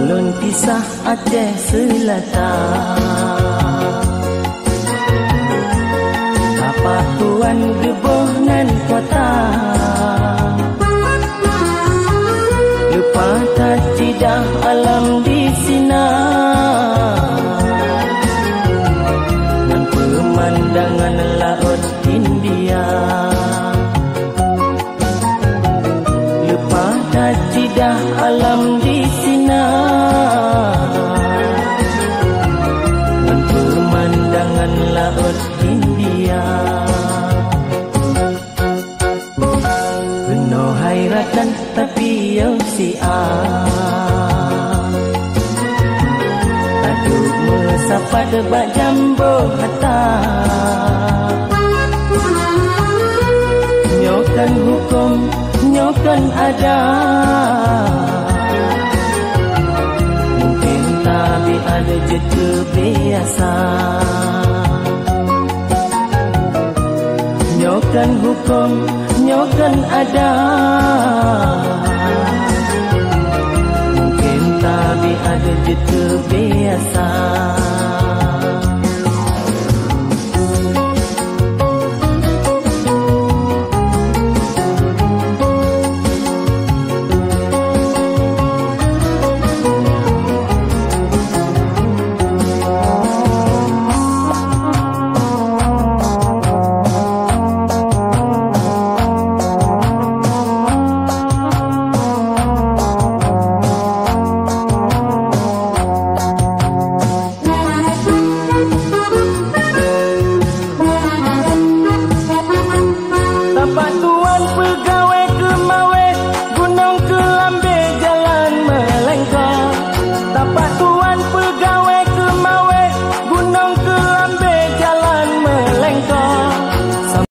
Ulun kisah Aceh Selatan, tapak tuan geboh nan kota, lupa tak cidah alam di sini, nan pemandangan laut India. Lupa tak cidah alam di sini, nan pemandangan laut India. Penuh hairatan tapi yo Taduk mesapa debat jambo hata, nyokan hukum nyokan ada, mungkin tapi ada je kebiasa. Nyokan hukum nyokan ada, mungkin tapi ada je kebiasa. Tapak tuan pegawai kemauan